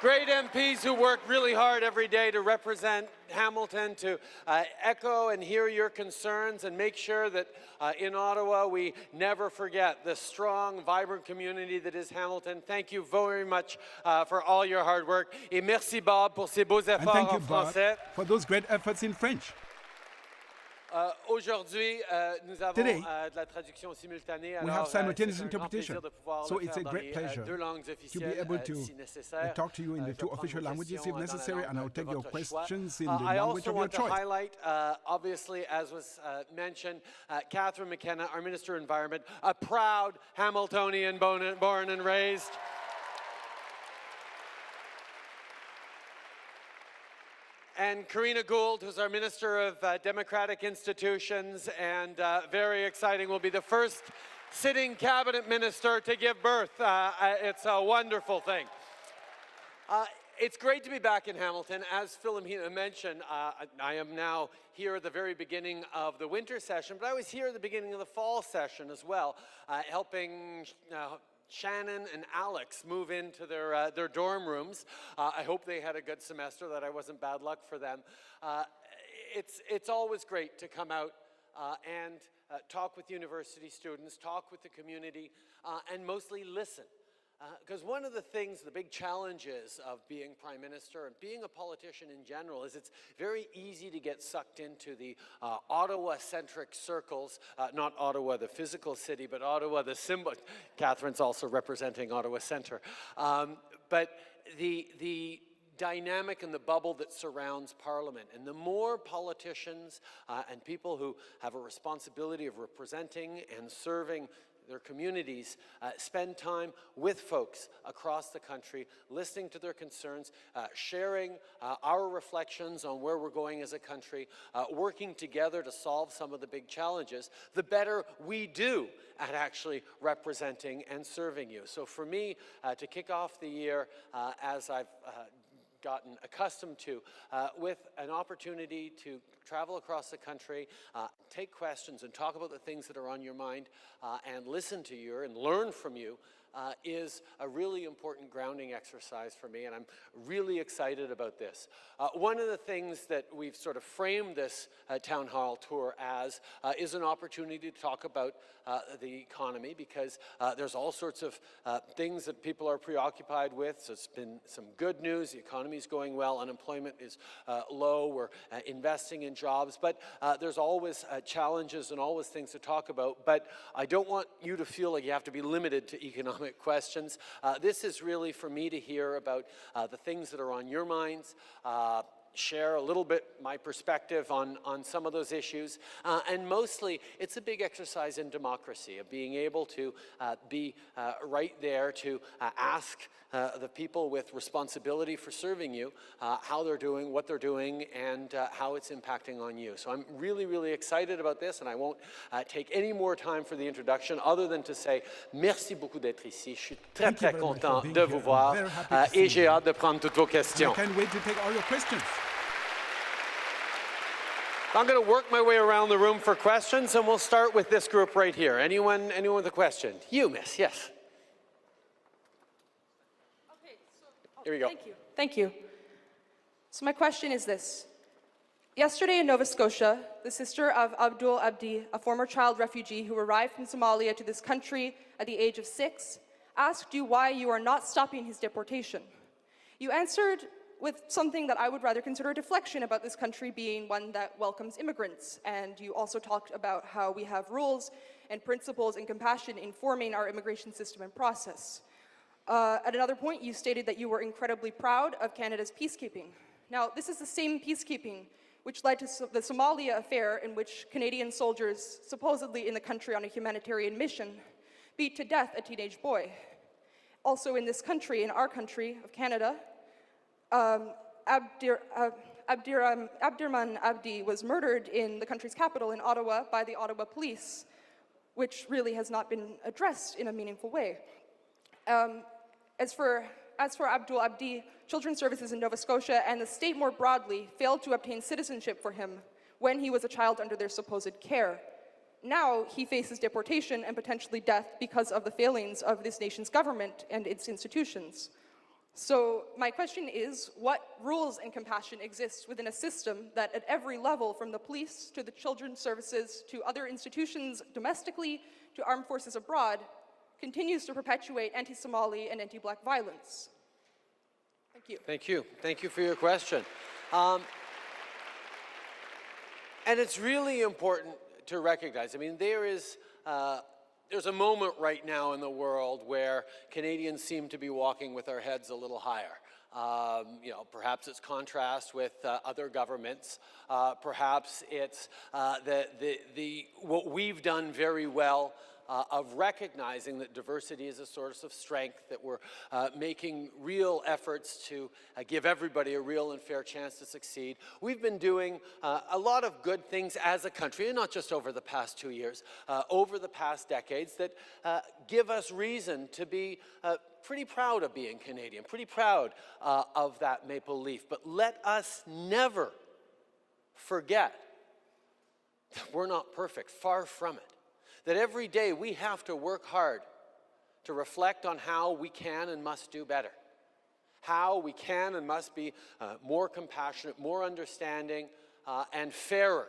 Great MPs who work really hard every day to represent Hamilton, to echo and hear your concerns and make sure that in Ottawa we never forget the strong, vibrant community that is Hamilton. Thank you very much for all your hard work. Et merci Bob pour ces beaux efforts en français. For those great efforts in French. Aujourd'hui, nous avons Today, de la traduction simultanée. we Alors, have simultaneous c'est un grand interpretation. plaisir de pouvoir So le it's faire a dans great les pleasure deux langues to be officielles, able to si nécessaire. talk to you in the Je two vais prendre official vos languages questions if dans la necessary, and langue I'll de take your votre choix. questions in the I language also of your want to choice. highlight, obviously, as was mentioned, Catherine McKenna, our Minister of Environment, a proud Hamiltonian born and raised. And Karina Gould, who's our Minister of Democratic Institutions, and very exciting, will be the first sitting cabinet minister to give birth. It's a wonderful thing. It's great to be back in Hamilton. As Philomena mentioned, I am now here at the very beginning of the winter session, but I was here at the beginning of the fall session as well, helping Shannon and Alex move into their dorm rooms. I hope they had a good semester, that I wasn't bad luck for them. It's always great to come out and talk with university students, talk with the community, and mostly listen. Because one of the things, the big challenges of being Prime Minister and being a politician in general is it's very easy to get sucked into the Ottawa-centric circles, not Ottawa, the physical city, but Ottawa, the symbol. Catherine's also representing Ottawa Centre. But the dynamic and the bubble that surrounds Parliament. And the more politicians and people who have a responsibility of representing and serving their communities spend time with folks across the country, listening to their concerns, sharing our reflections on where we're going as a country, working together to solve some of the big challenges, the better we do at actually representing and serving you. So for me, to kick off the year, as I've gotten accustomed to, with an opportunity to travel across the country, take questions and talk about the things that are on your mind, and listen to you and learn from you, is a really important grounding exercise for me, and I'm really excited about this. One of the things that we've sort of framed this town hall tour as is an opportunity to talk about the economy, because there's all sorts of things that people are preoccupied with. So it's been some good news. The economy is going well. Unemployment is low. We're investing in jobs. But there's always challenges and always things to talk about. But I don't want you to feel like you have to be limited to economic questions. This is really for me to hear about the things that are on your minds, share a little bit my perspective on some of those issues, and mostly it's a big exercise in democracy, of being able to be right there to ask the people with responsibility for serving you how they're doing, what they're doing, and how it's impacting on you. So I'm really, really excited about this, and I won't take any more time for the introduction other than to say merci beaucoup d'être ici. Je suis très, très content de vous voir, et j'ai hâte de prendre toutes vos questions. I can't wait to take all your questions. I'm going to work my way around the room for questions, and we'll start with this group right here. Anyone with a question? You, miss, yes. Okay, Here we go. Thank you. So my question is this. Yesterday in Nova Scotia, the sister of Abdul Abdi, a former child refugee who arrived from Somalia to this country at the age of 6, asked you why you are not stopping his deportation. You answered with something that I would rather consider a deflection about this country being one that welcomes immigrants. And you also talked about how we have rules and principles and compassion informing our immigration system and process. At another point, you stated that you were incredibly proud of Canada's peacekeeping. Now, this is the same peacekeeping which led to the Somalia affair, in which Canadian soldiers, supposedly in the country on a humanitarian mission, beat to death a teenage boy. Also in this country, in our country of Canada, Abdirman Abdi was murdered in the country's capital in Ottawa by the Ottawa police, which really has not been addressed in a meaningful way. As for Abdul Abdi, Children's Services in Nova Scotia and the state more broadly failed to obtain citizenship for him when he was a child under their supposed care. Now he faces deportation and potentially death because of the failings of this nation's government and its institutions. So my question is, what rules and compassion exist within a system that at every level, from the police to the children's services to other institutions domestically to armed forces abroad, continues to perpetuate anti-Somali and anti-Black violence? Thank you. Thank you. Thank you for your question. And it's really important to recognize, I mean, there's a moment right now in the world where Canadians seem to be walking with our heads a little higher. You know, perhaps it's contrast with other governments. Perhaps it's what we've done very well of recognizing that diversity is a source of strength, that we're making real efforts to give everybody a real and fair chance to succeed. We've been doing a lot of good things as a country, and not just over the past 2 years, over the past decades, that give us reason to be pretty proud of being Canadian, pretty proud of that maple leaf. But let us never forget that we're not perfect, far from it. That every day we have to work hard to reflect on how we can and must do better, how we can and must be more compassionate, more understanding, and fairer,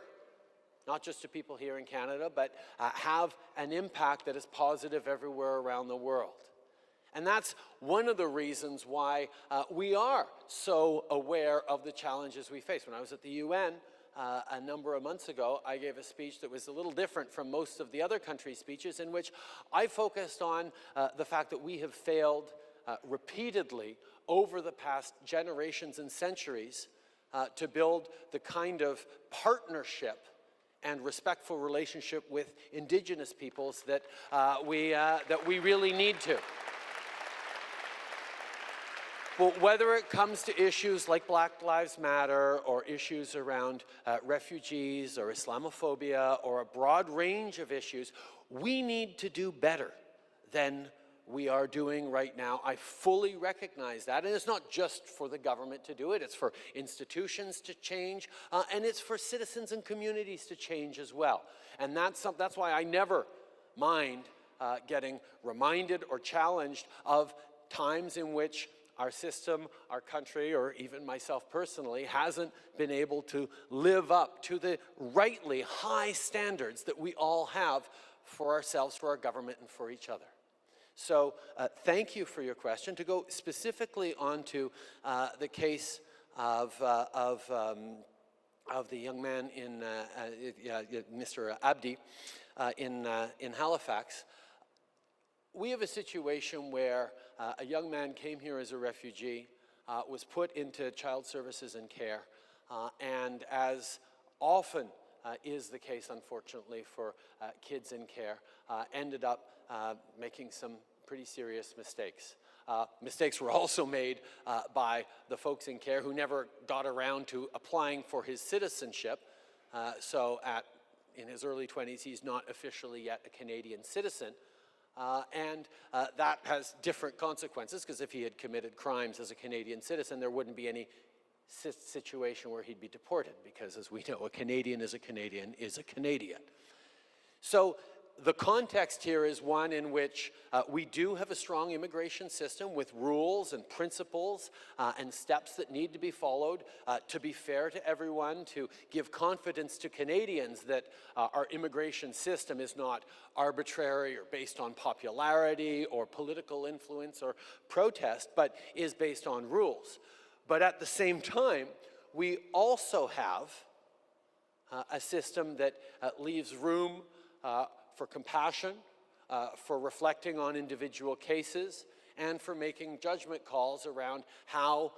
not just to people here in Canada, but have an impact that is positive everywhere around the world. And that's one of the reasons why we are so aware of the challenges we face. When I was at the UN, a number of months ago, I gave a speech that was a little different from most of the other countries' speeches, in which I focused on the fact that we have failed repeatedly over the past generations and centuries to build the kind of partnership and respectful relationship with Indigenous peoples that we really need to. But whether it comes to issues like Black Lives Matter or issues around refugees or Islamophobia or a broad range of issues, we need to do better than we are doing right now. I fully recognize that, and it's not just for the government to do it, it's for institutions to change, and it's for citizens and communities to change as well. And that's why I never mind getting reminded or challenged of times in which our system, our country, or even myself personally, hasn't been able to live up to the rightly high standards that we all have for ourselves, for our government, and for each other. So thank you for your question. To go specifically onto the case of the young man in Mr. Abdi in Halifax, we have a situation where a young man came here as a refugee, was put into child services and care, and as often is the case, unfortunately, for kids in care, ended up making some pretty serious mistakes. Mistakes were also made by the folks in care who never got around to applying for his citizenship. So in his early 20s, he's not officially yet a Canadian citizen. And that has different consequences, because if he had committed crimes as a Canadian citizen, there wouldn't be any situation where he'd be deported, because as we know, a Canadian is a Canadian is a Canadian. So the context here is one in which we do have a strong immigration system with rules and principles and steps that need to be followed to be fair to everyone, to give confidence to Canadians that our immigration system is not arbitrary or based on popularity or political influence or protest, but is based on rules. But at the same time, we also have a system that leaves room for compassion, for reflecting on individual cases, and for making judgment calls around how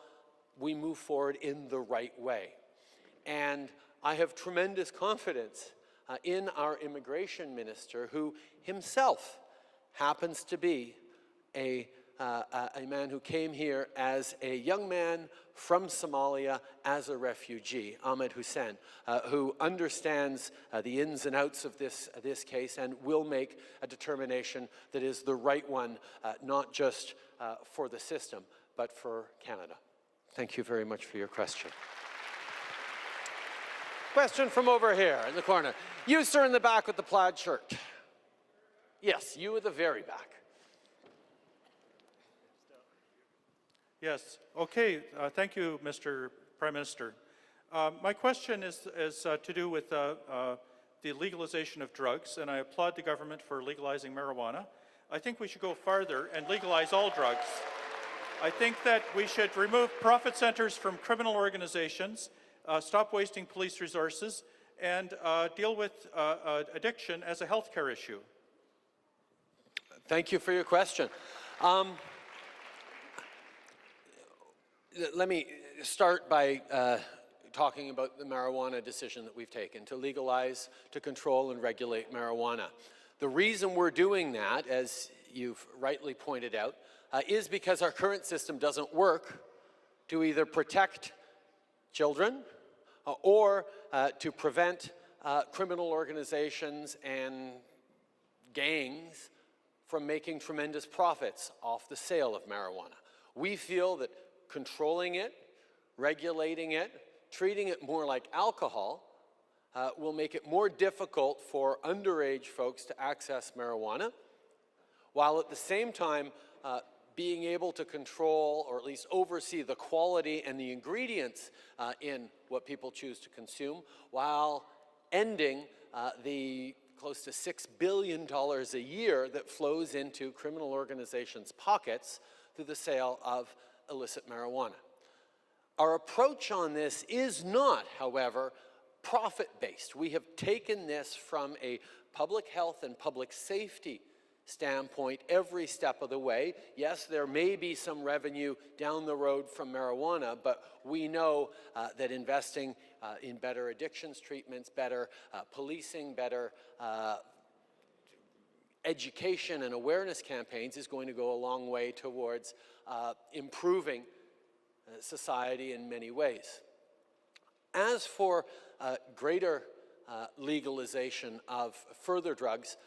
we move forward in the right way. And I have tremendous confidence in our immigration minister, who himself happens to be a man who came here as a young man from Somalia as a refugee, Ahmed Hussein, who understands the ins and outs of this case and will make a determination that is the right one, not just for the system, but for Canada. Thank you very much for your question. Question from over here in the corner. You, sir, in the back with the plaid shirt. Yes, you at the very back. Yes. Okay. Thank you, Mr. Prime Minister. My question is to do with the legalization of drugs, and I applaud the government for legalizing marijuana. I think we should go farther and legalize all drugs. I think that we should remove profit centers from criminal organizations, stop wasting police resources, and deal with addiction as a healthcare issue. Thank you for your question. Let me start by talking about the marijuana decision that we've taken to legalize, to control and regulate marijuana. The reason we're doing that, as you've rightly pointed out, is because our current system doesn't work to either protect children or to prevent criminal organizations and gangs from making tremendous profits off the sale of marijuana. We feel that controlling it, regulating it, treating it more like alcohol will make it more difficult for underage folks to access marijuana, while at the same time being able to control or at least oversee the quality and the ingredients in what people choose to consume, while ending the close to $6 billion a year that flows into criminal organizations' pockets through the sale of illicit marijuana. Our approach on this is not, however, profit-based. We have taken this from a public health and public safety standpoint every step of the way. Yes, there may be some revenue down the road from marijuana, but we know that investing in better addictions treatments, better policing, better education and awareness campaigns is going to go a long way towards improving society in many ways. As for greater legalization of further drugs,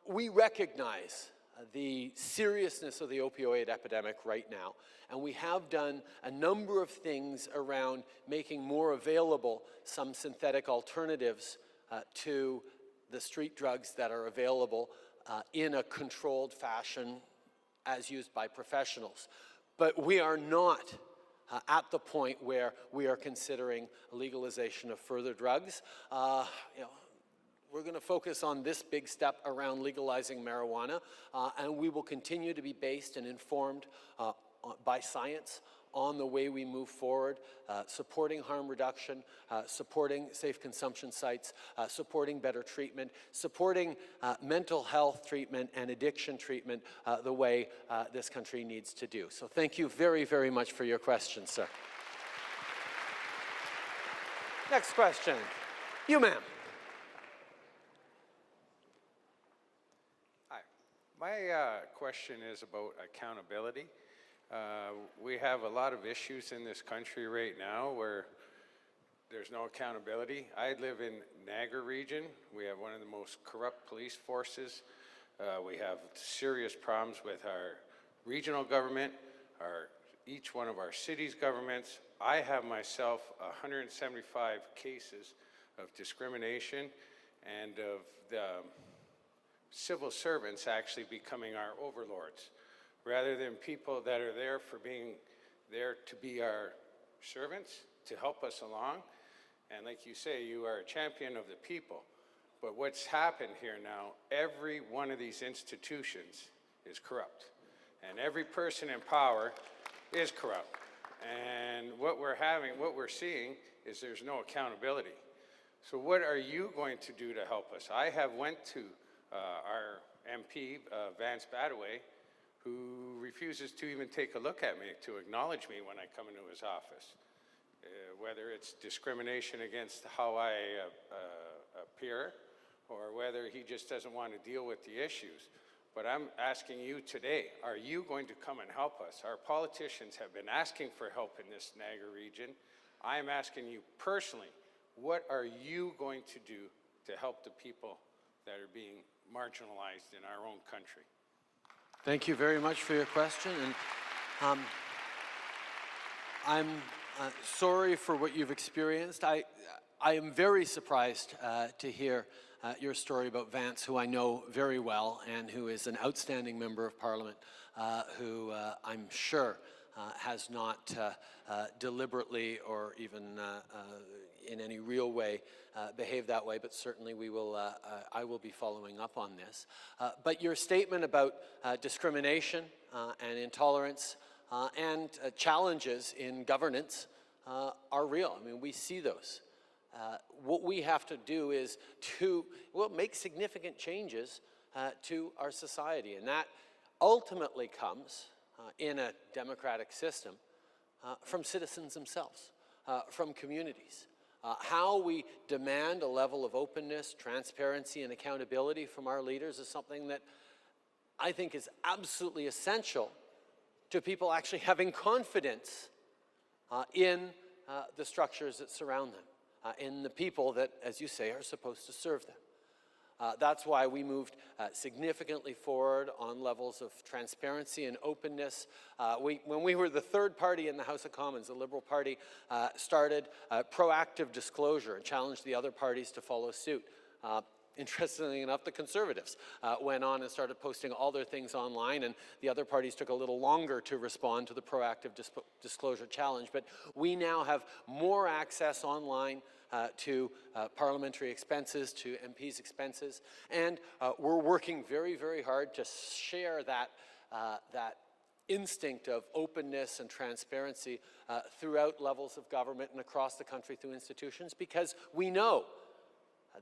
we recognize the seriousness of the opioid epidemic right now, and we have done a number of things around making more available some synthetic alternatives to the street drugs that are available in a controlled fashion as used by professionals. But we are not at the point where we are considering legalization of further drugs. We're going to focus on this big step around legalizing marijuana, and we will continue to be based and informed by science on the way we move forward, supporting harm reduction, supporting safe consumption sites, supporting better treatment, supporting mental health treatment and addiction treatment the way this country needs to do. So thank you very, very much for your question, sir. Next question. You, ma'am. Hi. My question is about accountability. We have a lot of issues in this country right now where there's no accountability. I live in Niagara region. We have one of the most corrupt police forces. We have serious problems with our regional government, each one of our cities' governments. I have myself 175 cases of discrimination and of the civil servants actually becoming our overlords, rather than people that are there for being there to be our servants, to help us along. And like you say, you are a champion of the people. But what's happened here now, every one of these institutions is corrupt. And every person in power is corrupt. And what we're seeing is there's no accountability. So what are you going to do to help us? I have went to our MP, Vance Badaway, who refuses to even take a look at me, to acknowledge me when I come into his office. Whether it's discrimination against how I appear, or whether he just doesn't want to deal with the issues. But I'm asking you today, are you going to come and help us? Our politicians have been asking for help in this Niagara region. I'm asking you personally, what are you going to do to help the people that are being marginalized in our own country? Thank you very much for your question, and I'm sorry for what you've experienced. I am very surprised to hear your story about Vance, who I know very well and who is an outstanding member of Parliament, who I'm sure has not deliberately or even in any real way behaved that way, but certainly we will, I will be following up on this. But your statement about discrimination and intolerance and challenges in governance are real. I mean, we see those. What we have to do is to, well, make significant changes to our society, and that ultimately comes in a democratic system from citizens themselves, from communities. How we demand a level of openness, transparency, and accountability from our leaders is something that I think is absolutely essential to people actually having confidence in the structures that surround them, in the people that, as you say, are supposed to serve them. That's why we moved significantly forward on levels of transparency and openness. When we were the third party in the House of Commons, the Liberal Party started proactive disclosure and challenged the other parties to follow suit. Interestingly enough, the Conservatives went on and started posting all their things online, and the other parties took a little longer to respond to the proactive disclosure challenge. But we now have more access online to parliamentary expenses, to MPs' expenses, and we're working very, very hard to share that, that instinct of openness and transparency throughout levels of government and across the country through institutions, because we know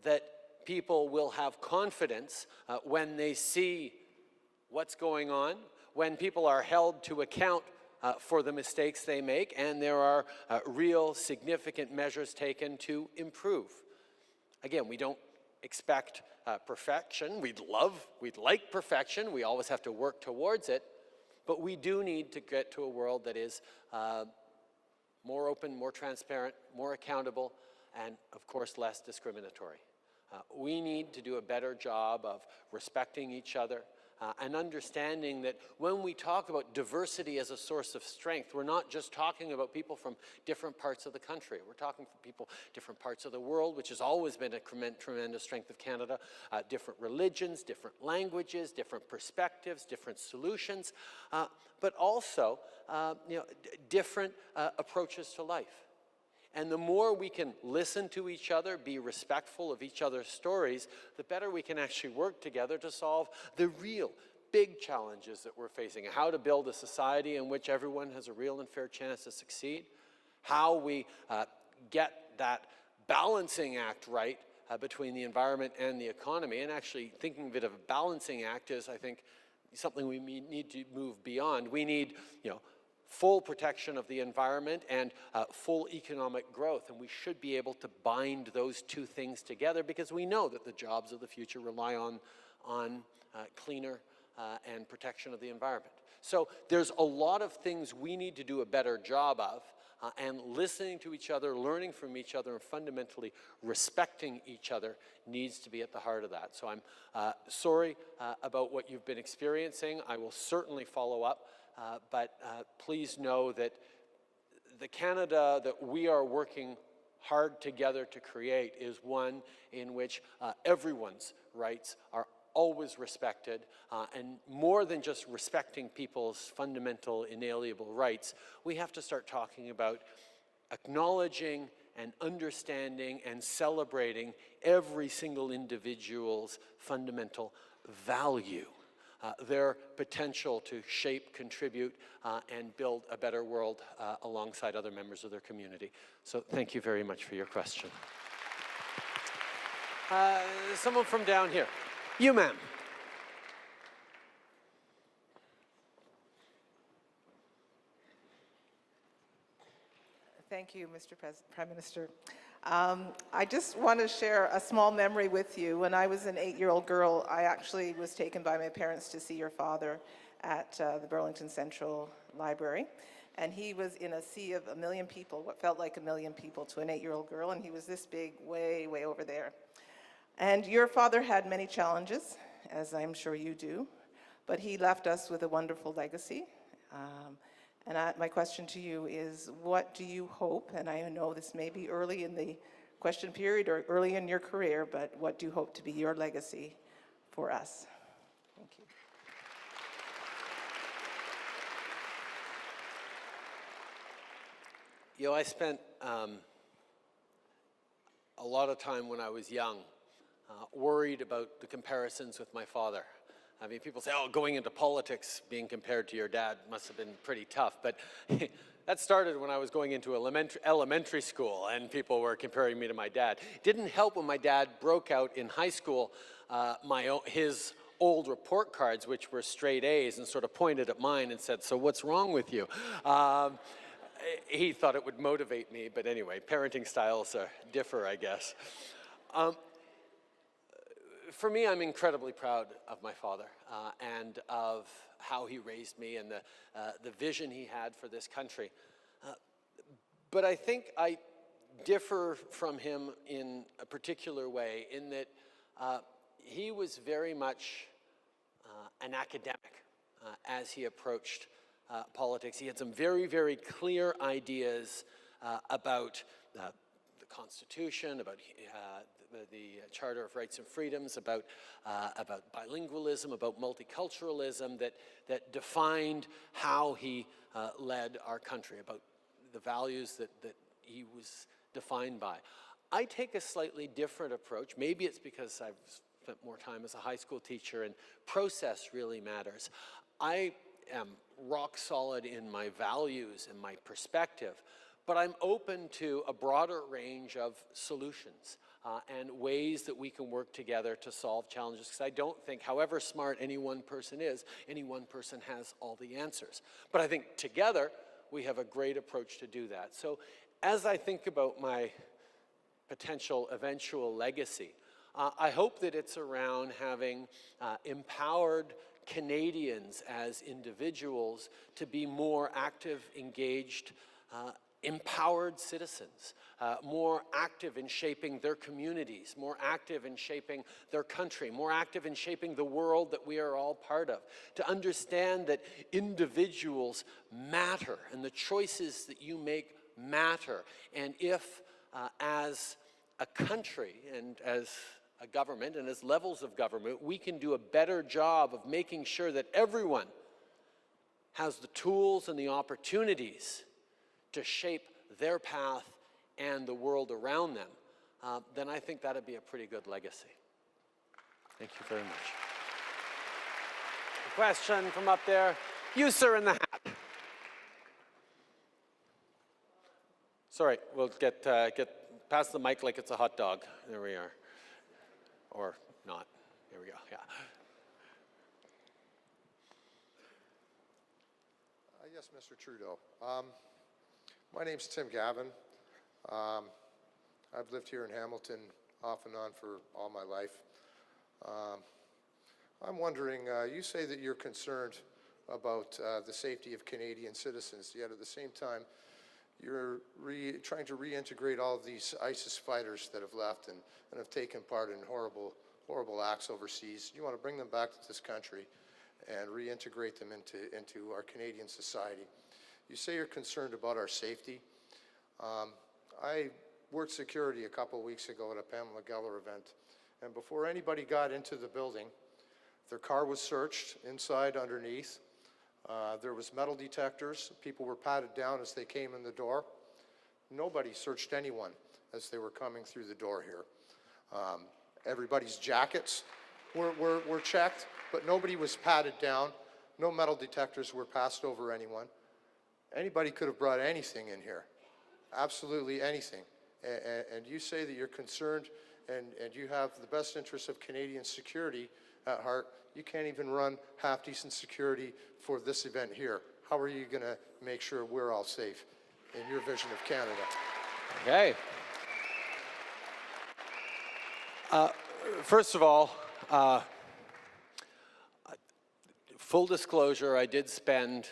that people will have confidence when they see what's going on, when people are held to account for the mistakes they make, and there are real significant measures taken to improve. Again, we don't expect perfection. We'd like perfection. We always have to work towards it, but we do need to get to a world that is more open, more transparent, more accountable, and of course less discriminatory. We need to do a better job of respecting each other and understanding that when we talk about diversity as a source of strength, we're not just talking about people from different parts of the country. We're talking from people different parts of the world, which has always been a tremendous strength of Canada, different religions, different languages, different perspectives, different solutions, but also different approaches to life. And the more we can listen to each other, be respectful of each other's stories, the better we can actually work together to solve the real big challenges that we're facing. How to build a society in which everyone has a real and fair chance to succeed. How we get that balancing act right between the environment and the economy. And actually thinking of it as a balancing act is, I think, something we need to move beyond. We need, full protection of the environment and full economic growth. And we should be able to bind those two things together, because we know that the jobs of the future rely on cleaner and protection of the environment. So there's a lot of things we need to do a better job of, and listening to each other, learning from each other, and fundamentally respecting each other needs to be at the heart of that. So I'm sorry about what you've been experiencing. I will certainly follow up. But please know that the Canada that we are working hard together to create is one in which everyone's rights are always respected, and more than just respecting people's fundamental inalienable rights, we have to start talking about acknowledging and understanding and celebrating every single individual's fundamental value. Their potential to shape, contribute, and build a better world alongside other members of their community. So thank you very much for your question. Someone from down here. You, ma'am. Thank you, Mr. Prime Minister. I just want to share a small memory with you. When I was an 8-year-old girl, I actually was taken by my parents to see your father at the Burlington Central Library. And he was in a sea of 1 million people, what felt like 1 million people to an 8-year-old girl, and he was this big, way, way over there. And your father had many challenges, as I'm sure you do, but he left us with a wonderful legacy. My question to you is, what do you hope, and I know this may be early in the question period or early in your career, but what do you hope to be your legacy for us? Thank you. You know, I spent a lot of time when I was young worried about the comparisons with my father. I mean, people say, oh, going into politics, being compared to your dad must have been pretty tough. But that started when I was going into elementary school and people were comparing me to my dad. It didn't help when my dad broke out in high school his old report cards, which were straight A's, and sort of pointed at mine and said, so what's wrong with you? He thought it would motivate me, but anyway, parenting styles differ, I guess. For me, I'm incredibly proud of my father and of how he raised me and the vision he had for this country. But I think I differ from him in a particular way in that he was very much an academic as he approached politics. He had some very, very clear ideas about the Constitution, about the Charter of Rights and Freedoms, about bilingualism, about multiculturalism that defined how he led our country, about the values that he was defined by. I take a slightly different approach. Maybe it's because I've spent more time as a high school teacher and process really matters. I am rock solid in my values and my perspective, but I'm open to a broader range of solutions and ways that we can work together to solve challenges, because I don't think, however smart any one person is, any one person has all the answers. But I think together we have a great approach to do that. So as I think about my potential eventual legacy, I hope that it's around having empowered Canadians as individuals to be more active, engaged, empowered citizens, more active in shaping their communities, more active in shaping their country, more active in shaping the world that we are all part of, to understand that individuals matter and the choices that you make matter. And if, as a country and as a government and as levels of government, we can do a better job of making sure that everyone has the tools and the opportunities to shape their path and the world around them, then I think that'd be a pretty good legacy. Thank you very much. A question from up there. You, sir, in the hat. Sorry, we'll get pass the mic like it's a hot dog. There we are. Or not. Here we go, yeah. Yes, Mr. Trudeau. My name's Tim Gavin. I've lived here in Hamilton off and on for all my life. I'm wondering, you say that you're concerned about the safety of Canadian citizens, yet at the same time, you're trying to reintegrate all of these ISIS fighters that have left and have taken part in horrible acts overseas. You want to bring them back to this country and reintegrate them into our Canadian society. You say you're concerned about our safety. I worked security a couple of weeks ago at a Pamela Geller event, and before anybody got into the building, their car was searched inside, underneath. There was metal detectors. People were patted down as they came in the door. Nobody searched anyone as they were coming through the door here. Everybody's jackets were checked, but nobody was patted down. No metal detectors were passed over anyone. Anybody could have brought anything in here, absolutely anything. And you say that you're concerned and you have the best interests of Canadian security at heart. You can't even run half-decent security for this event here. How are you going to make sure we're all safe in your vision of Canada? Okay. First of all, full disclosure, I did spend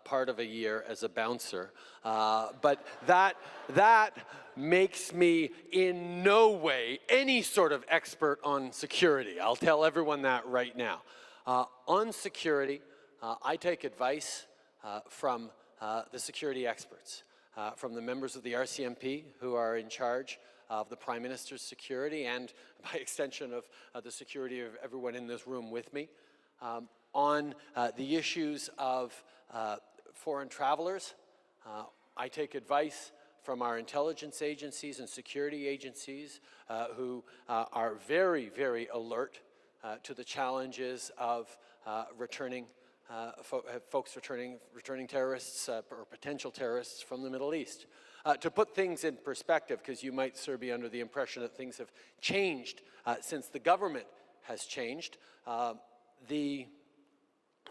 part of a year as a bouncer, but that makes me in no way any sort of expert on security. I'll tell everyone that right now. On security, I take advice from the security experts, from the members of the RCMP who are in charge of the Prime Minister's security and, by extension, of the security of everyone in this room with me. On the issues of foreign travelers, I take advice from our intelligence agencies and security agencies who are very, very alert to the challenges of returning folks returning terrorists or potential terrorists from the Middle East. To put things in perspective, because you might, sir, be under the impression that things have changed since the government has changed, the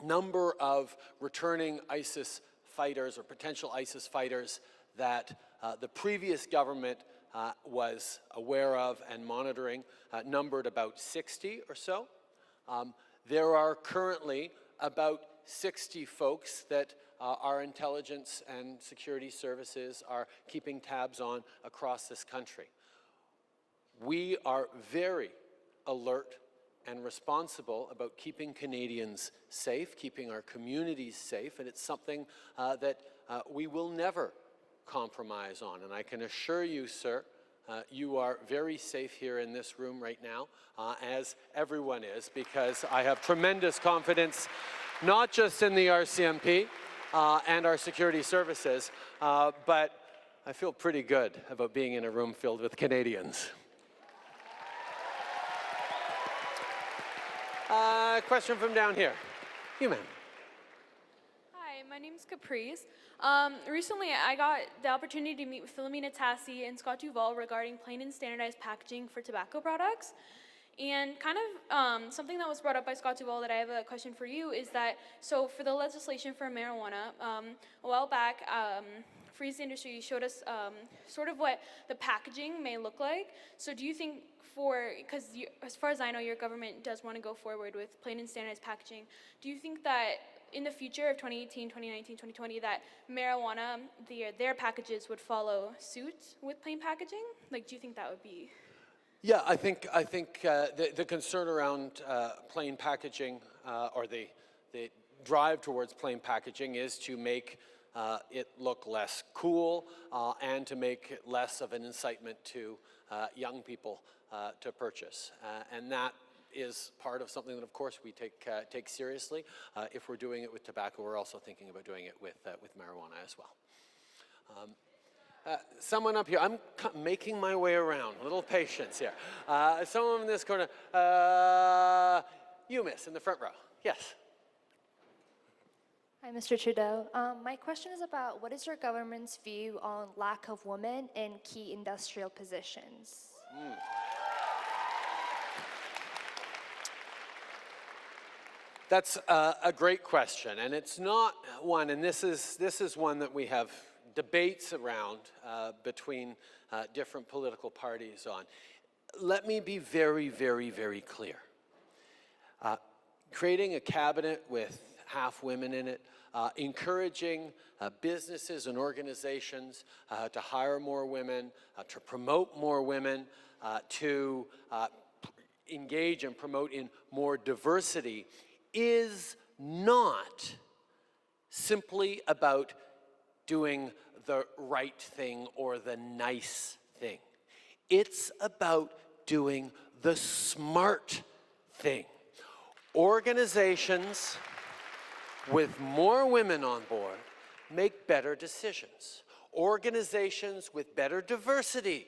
number of returning ISIS fighters or potential ISIS fighters that the previous government was aware of and monitoring numbered about 60 or so. There are currently about 60 folks that our intelligence and security services are keeping tabs on across this country. We are very alert and responsible about keeping Canadians safe, keeping our communities safe, and it's something that we will never compromise on. And I can assure you, sir, you are very safe here in this room right now, as everyone is, because I have tremendous confidence, not just in the RCMP and our security services, but I feel pretty good about being in a room filled with Canadians. Question from down here. You, ma'am. Hi, my name is Caprice. Recently, I got the opportunity to meet with Philomena Tassi and Scott Duval regarding plain and standardized packaging for tobacco products. And kind of something that was brought up by Scott Duval that I have a question for you is that, so for the legislation for marijuana, a while back, Freeze the Industry showed us sort of what the packaging may look like. So do you think because as far as I know, your government does want to go forward with plain and standardized packaging, do you think that in the future of 2018, 2019, 2020, that marijuana, their packages would follow suit with plain packaging? Like, do you think that would be? Yeah, I think the concern around plain packaging or the drive towards plain packaging is to make it look less cool and to make it less of an incitement to young people to purchase. And that is part of something that, of course, we take seriously. If we're doing it with tobacco, we're also thinking about doing it with marijuana as well. Someone up here, I'm making my way around, a little patience here. Someone in this corner, you, miss, in the front row. Yes. Hi, Mr. Trudeau. My question is about what is your government's view on lack of women in key industrial positions? That's a great question, and it's not one, and this is one that we have debates around between different political parties on. Let me be very, very, very clear. Creating a cabinet with half women in it, encouraging businesses and organizations to hire more women, to promote more women, to engage and promote in more diversity is not simply about doing the right thing or the nice thing. It's about doing the smart thing. Organizations with more women on board make better decisions. Organizations with better diversity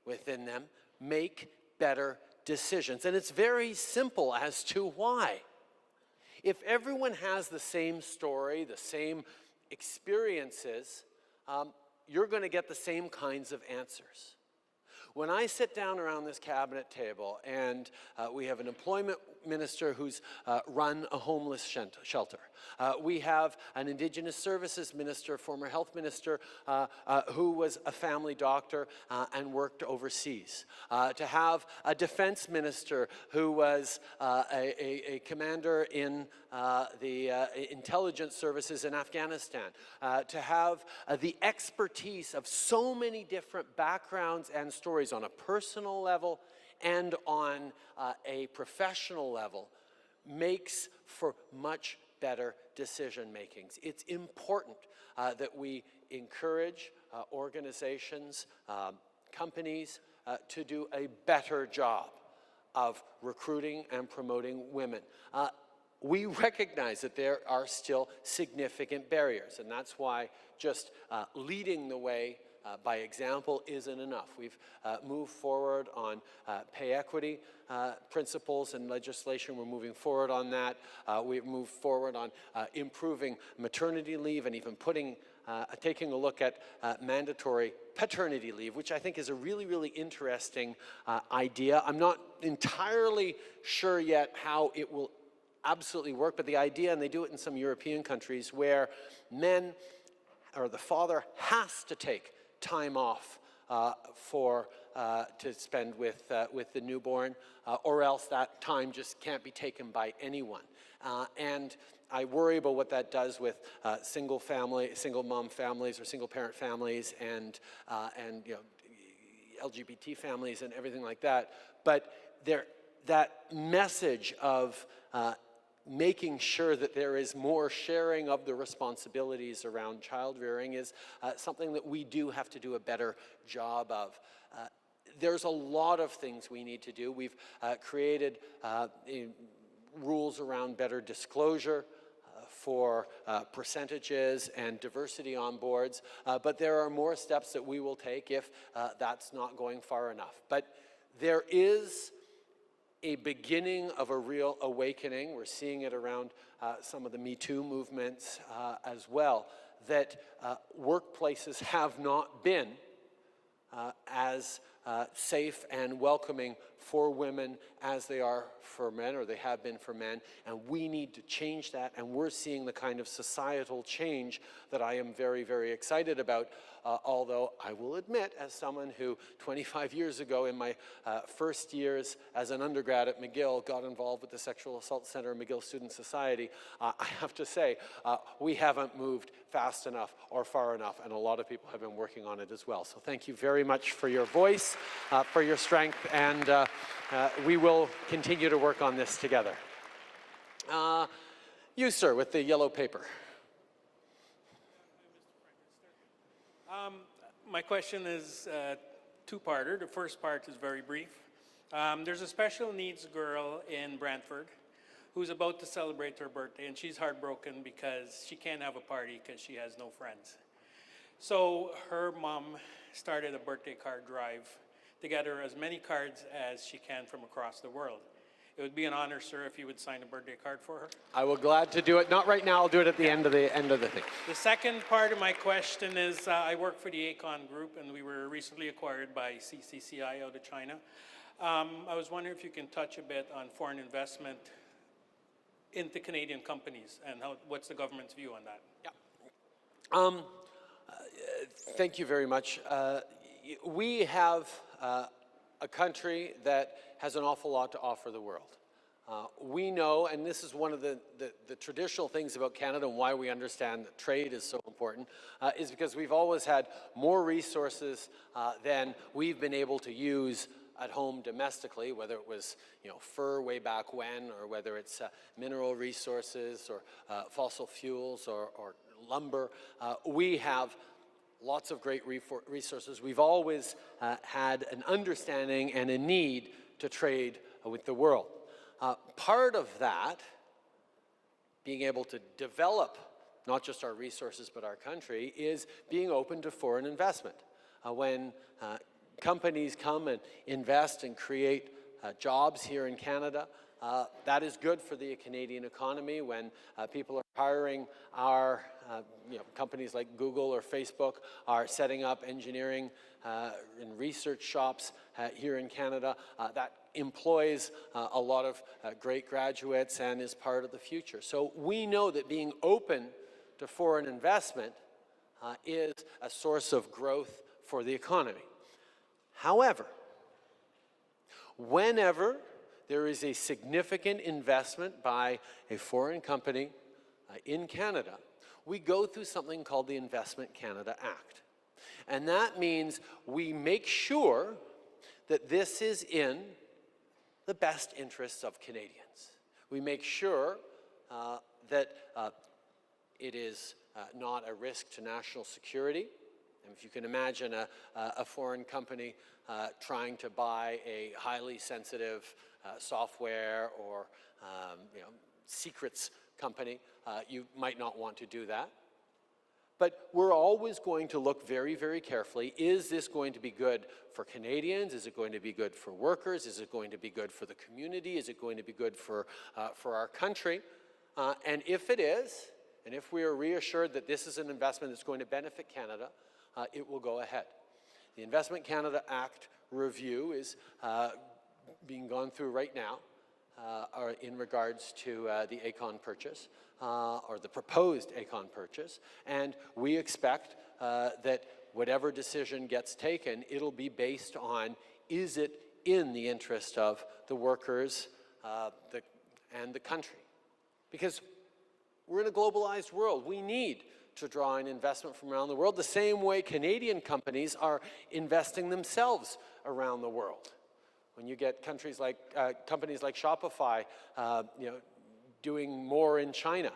within them make better decisions. And it's very simple as to why. If everyone has the same story, the same experiences, you're going to get the same kinds of answers. When I sit down around this cabinet table and we have an employment minister who's run a homeless shelter. We have an Indigenous services minister, former health minister, who was a family doctor and worked overseas. To have a defense minister who was a commander in the intelligence services in Afghanistan. To have the expertise of so many different backgrounds and stories on a personal level and on a professional level makes for much better decision makings. It's important that we encourage organizations, companies to do a better job of recruiting and promoting women. We recognize that there are still significant barriers, and that's why just leading the way by example isn't enough. We've moved forward on pay equity principles and legislation. We're moving forward on that. We've moved forward on improving maternity leave and even taking a look at mandatory paternity leave, which I think is a really, really interesting idea. I'm not entirely sure yet how it will absolutely work, but the idea, and they do it in some European countries, where men or the father has to take time off to spend with the newborn, or else that time just can't be taken by anyone. And I worry about what that does with single mom families or single parent families and you know, LGBT families and everything like that. But that message of making sure that there is more sharing of the responsibilities around child rearing is something that we do have to do a better job of. There's a lot of things we need to do. We've created rules around better disclosure for percentages and diversity on boards, but there are more steps that we will take if that's not going far enough. But there is a beginning of a real awakening. We're seeing it around some of the Me Too movements as well, that workplaces have not been as safe and welcoming for women as they are for men, or they have been for men, and we need to change that, and we're seeing the kind of societal change that I am very, very excited about, although I will admit, as someone who 25 years ago in my first years as an undergrad at McGill got involved with the Sexual Assault Center and McGill Student Society, I have to say, we haven't moved fast enough or far enough, and a lot of people have been working on it as well. So thank you very much for your voice, for your strength, and we will continue to work on this together. You, sir, with the yellow paper. My question is two-parter. The first part is very brief. There's a special needs girl in Brantford who's about to celebrate her birthday, and she's heartbroken because she can't have a party because she has no friends. So her mom started a birthday card drive to gather as many cards as she can from across the world. It would be an honor, sir, if you would sign a birthday card for her. I will glad to do it. Not right now. I'll do it at the end of the thing. The second part of my question is, I work for the Acon Group, and we were recently acquired by CCCI out of China. I was wondering if you can touch a bit on foreign investment into Canadian companies, and what's the government's view on that? Yeah. Thank you very much. We have a country that has an awful lot to offer the world. We know, and this is one of the traditional things about Canada and why we understand that trade is so important, is because we've always had more resources than we've been able to use at home domestically, whether it was fur way back when, or whether it's mineral resources or fossil fuels or lumber. We have lots of great resources. We've always had an understanding and a need to trade with the world. Part of that, being able to develop not just our resources but our country, is being open to foreign investment. When companies come and invest and create jobs here in Canada, that is good for the Canadian economy. When people are hiring, our companies like Google or Facebook are setting up engineering and research shops here in Canada, that employs a lot of great graduates and is part of the future. So we know that being open to foreign investment is a source of growth for the economy. However, whenever there is a significant investment by a foreign company in Canada, we go through something called the Investment Canada Act. And that means we make sure that this is in the best interests of Canadians. We make sure that it is not a risk to national security. And if you can imagine a foreign company trying to buy a highly sensitive software or secrets company, you might not want to do that. But we're always going to look very, very carefully. Is this going to be good for Canadians? Is it going to be good for workers? Is it going to be good for the community? Is it going to be good for our country? And if it is, and if we are reassured that this is an investment that's going to benefit Canada, it will go ahead. The Investment Canada Act review is being gone through right now in regards to the Aecon purchase, or the proposed Aecon purchase, and we expect that whatever decision gets taken, it'll be based on, is it in the interest of the workers and the country? Because we're in a globalized world. We need to draw in investment from around the world, the same way Canadian companies are investing themselves around the world. When you get companies like Shopify, doing more in China,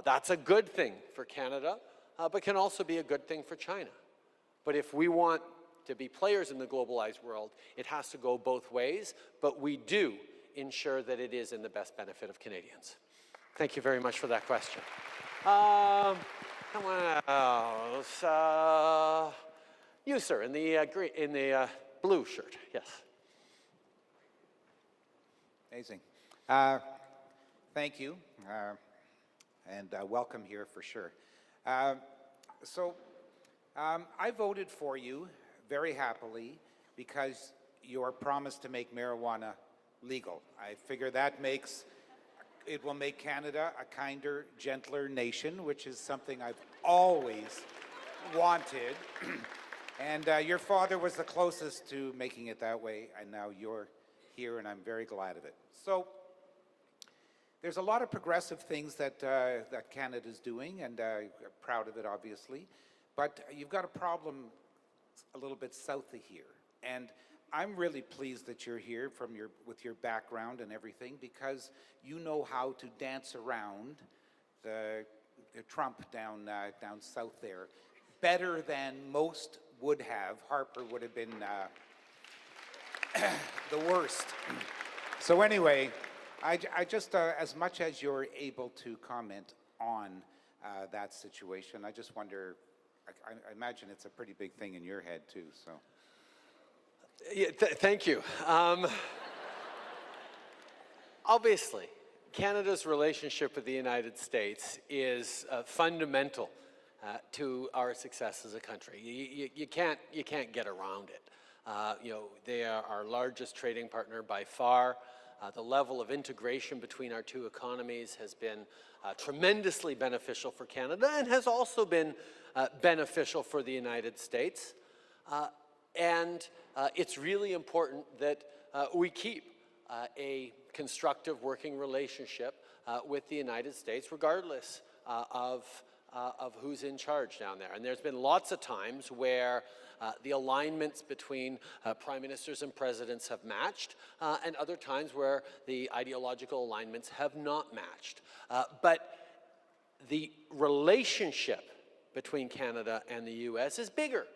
that's a good thing for Canada, but can also be a good thing for China. But if we want to be players in the globalized world, it has to go both ways, but we do ensure that it is in the best benefit of Canadians. Thank you very much for that question. You, sir, in the blue shirt, yes. Amazing. Thank you, and welcome here for sure. I voted for you very happily because your promise to make marijuana legal. I figure that it will make Canada a kinder, gentler nation, which is something I've always wanted. And your father was the closest to making it that way, and now you're here, and I'm very glad of it. So there's a lot of progressive things that Canada's doing, and I'm proud of it, obviously. But you've got a problem a little bit south of here. And I'm really pleased that you're here with your background and everything, because you know how to dance around the Trump down south there better than most would have. Harper would have been the worst. So anyway, I just, as much as you're able to comment on that situation, I just wonder, I imagine it's a pretty big thing in your head too, so. Yeah, thank you. Obviously, Canada's relationship with the United States is fundamental to our success as a country. You can't get around it. They are our largest trading partner by far. The level of integration between our two economies has been tremendously beneficial for Canada and has also been beneficial for the United States. And it's really important that we keep a constructive working relationship with the United States, regardless of who's in charge down there. And there's been lots of times where the alignments between prime ministers and presidents have matched, and other times where the ideological alignments have not matched. But the relationship between Canada and the US is bigger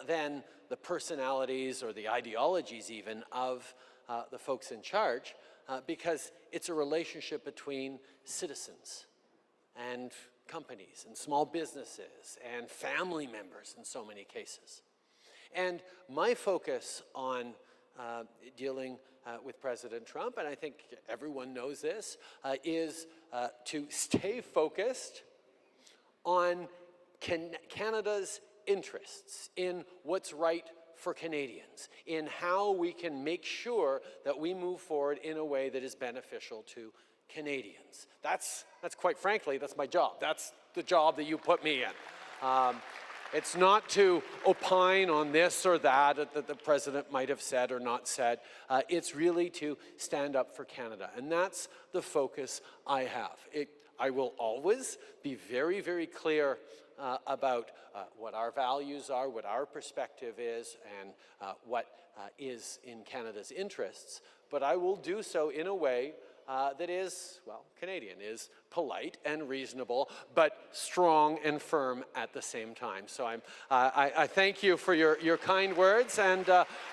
than the personalities or the ideologies even of the folks in charge, because it's a relationship between citizens and companies and small businesses and family members in so many cases. And my focus on dealing with President Trump, and I think everyone knows this, is to stay focused on Canada's interests, in what's right for Canadians, in how we can make sure that we move forward in a way that is beneficial to Canadians. That's quite frankly, that's my job. That's the job that you put me in. It's not to opine on this or that the president might have said or not said. It's really to stand up for Canada, and that's the focus I have. I will always be very, very clear about what our values are, what our perspective is, and what is in Canada's interests. But I will do so in a way that is, well, Canadian, is polite and reasonable, but strong and firm at the same time. So I thank you for your kind words, and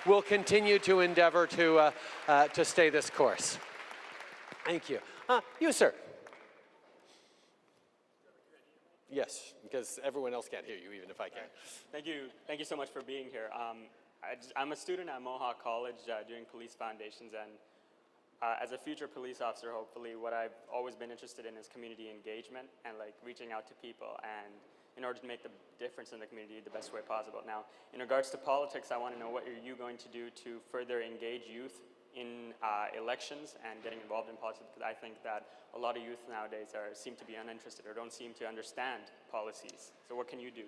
we'll continue to endeavor to stay this course. Thank you. You, sir. Yes, because everyone else can't hear you, even if I can. Thank you so much for being here. I'm a student at Mohawk College doing police foundations, and as a future police officer, hopefully, what I've always been interested in is community engagement and like reaching out to people, and in order to make the difference in the community the best way possible. Now, in regards to politics, I want to know what are you going to do to further engage youth in elections and getting involved in politics, because I think that a lot of youth nowadays seem to be uninterested or don't seem to understand policies. So what can you do?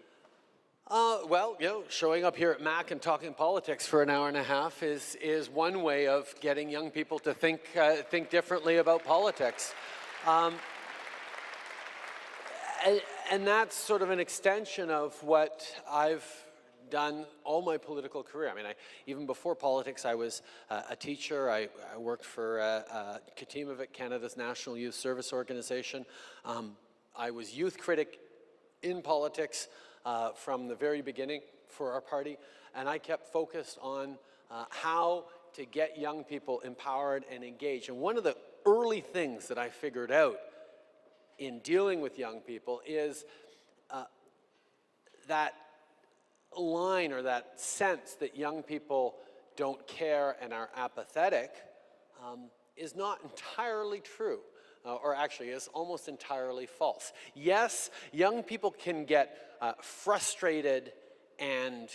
Well, showing up here at MAC and talking politics for an hour and a half is one way of getting young people to think differently about politics. And that's sort of an extension of what I've done all my political career. I mean, even before politics, I was a teacher. I worked for Katimavik, Canada's National Youth Service Organization. I was youth critic in politics from the very beginning for our party, and I kept focused on how to get young people empowered and engaged. And one of the early things that I figured out in dealing with young people is that line or that sense that young people don't care and are apathetic is not entirely true. Or actually is almost entirely false. Yes, young people can get frustrated and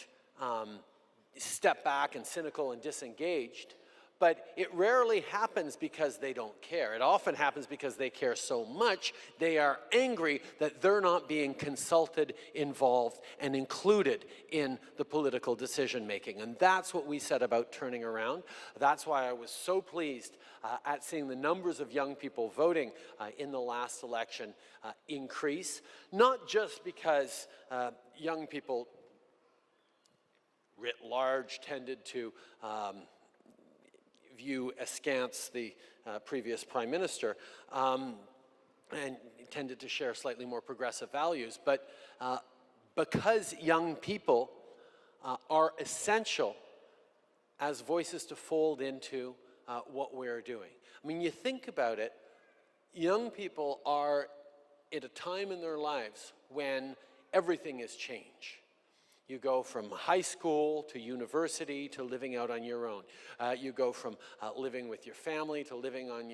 step back and cynical and disengaged, but it rarely happens because they don't care. It often happens because they care so much, they are angry that they're not being consulted, involved, and included in the political decision making. And that's what we set about turning around. That's why I was so pleased at seeing the numbers of young people voting in the last election increase, not just because young people writ large tended to view askance the previous Prime Minister and tended to share slightly more progressive values, but because young people are essential as voices to fold into what we're doing. I mean, you think about it, young people are at a time in their lives when everything is change. You go from high school to university to living out on your own. You go from living with your family to living on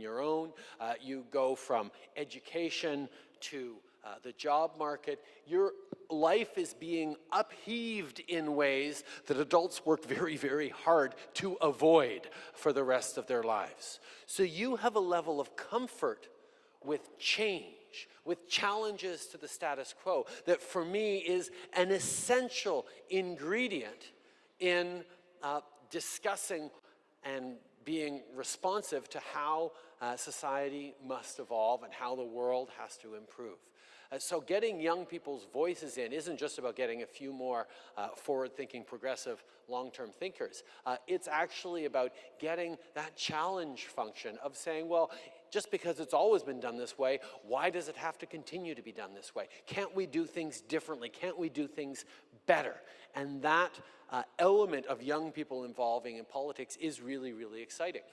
your own. You go from education to the job market. Your life is being upheaved in ways that adults work very, very hard to avoid for the rest of their lives. So you have a level of comfort with change, with challenges to the status quo, that for me is an essential ingredient in discussing and being responsive to how society must evolve and how the world has to improve. So getting young people's voices in isn't just about getting a few more forward-thinking, progressive, long-term thinkers. It's actually about getting that challenge function of saying, well, just because it's always been done this way, why does it have to continue to be done this way? Can't we do things differently? Can't we do things better? And that element of young people involving in politics is really, really exciting.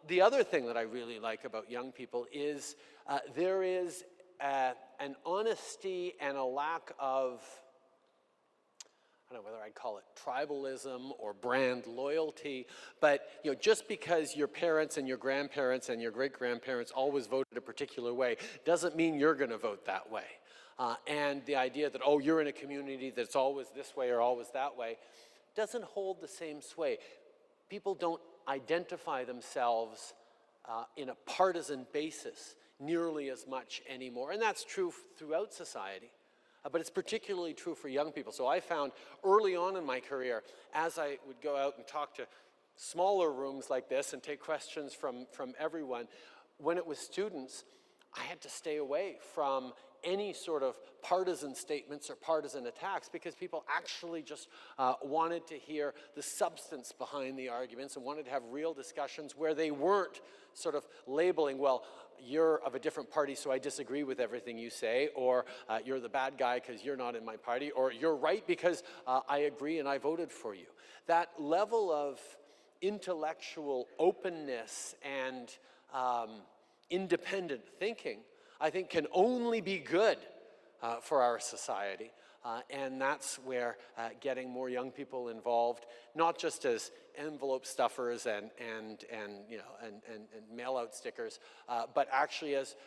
The other thing that I really like about young people is there is an honesty and a lack of, I don't know whether I'd call it tribalism or brand loyalty, but just because your parents and your grandparents and your great-grandparents always voted a particular way doesn't mean you're going to vote that way. And the idea that, oh, you're in a community that's always this way or always that way doesn't hold the same sway. People don't identify themselves in a partisan basis nearly as much anymore, and that's true throughout society. But it's particularly true for young people. So I found early on in my career, as I would go out and talk to smaller rooms like this and take questions from everyone, when it was students, I had to stay away from any sort of partisan statements or partisan attacks because people actually just wanted to hear the substance behind the arguments and wanted to have real discussions where they weren't sort of labeling, well, you're of a different party, so I disagree with everything you say, or you're the bad guy because you're not in my party, or you're right because I agree and I voted for you. That level of intellectual openness and independent thinking, I think, can only be good for our society. And that's where getting more young people involved, not just as envelope stuffers and mail out stickers, but actually as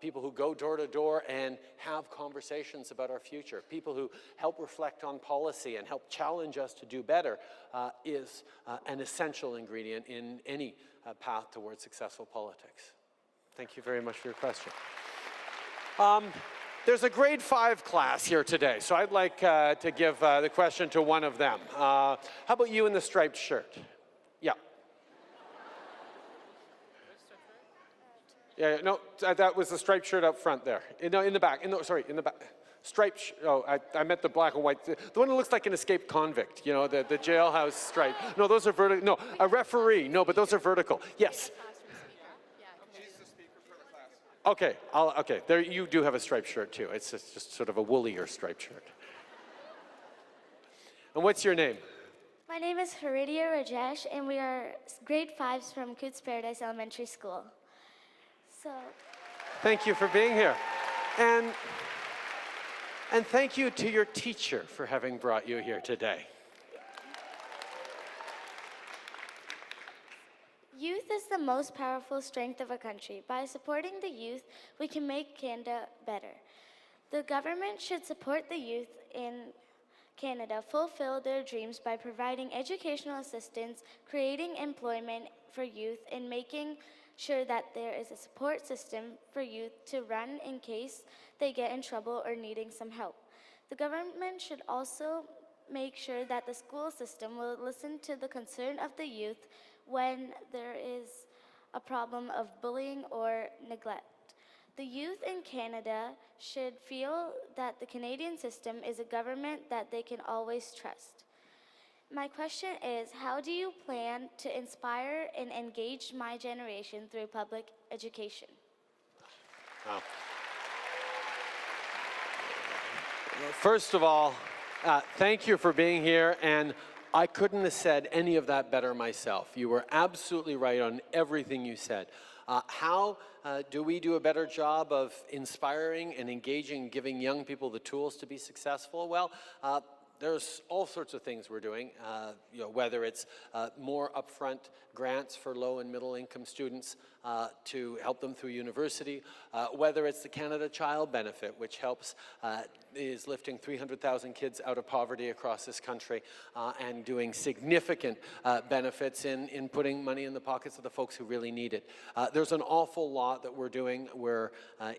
people who go door to door and have conversations about our future, people who help reflect on policy and help challenge us to do better, is an essential ingredient in any path towards successful politics. Thank you very much for your question. There's a grade 5 class here today, so I'd like to give the question to one of them. How about you in the striped shirt? Yeah. Yeah, no, that was the striped shirt up front there. No, in the back. Sorry, in the back. Striped, I meant the black and white. The one that looks like an escaped convict, you know, the jailhouse stripe. No, those are vertical. No, a referee. No, but those are vertical. Yes. Okay, okay. There, you do have a striped shirt too. It's just sort of a woollier striped shirt. And what's your name? My name is Haridia Rajesh, and we are grade 5s from Coots Paradise Elementary School. So. Thank you for being here, and thank you to your teacher for having brought you here today. Youth is the most powerful strength of a country. By supporting the youth, we can make Canada better. The government should support the youth in Canada fulfill their dreams by providing educational assistance, creating employment for youth, and making sure that there is a support system for youth to run in case they get in trouble or needing some help. The government should also make sure that the school system will listen to the concern of the youth when there is a problem of bullying or neglect. The youth in Canada should feel that the Canadian system is a government that they can always trust. My question is, how do you plan to inspire and engage my generation through public education? Wow. First of all, thank you for being here, and I couldn't have said any of that better myself. You were absolutely right on everything you said. How do we do a better job of inspiring and engaging, giving young people the tools to be successful? Well, there's all sorts of things we're doing, whether it's more upfront grants for low and middle income students to help them through university, whether it's the Canada Child Benefit, which helps, is lifting 300,000 kids out of poverty across this country and doing significant benefits in putting money in the pockets of the folks who really need it. There's an awful lot that we're doing. We're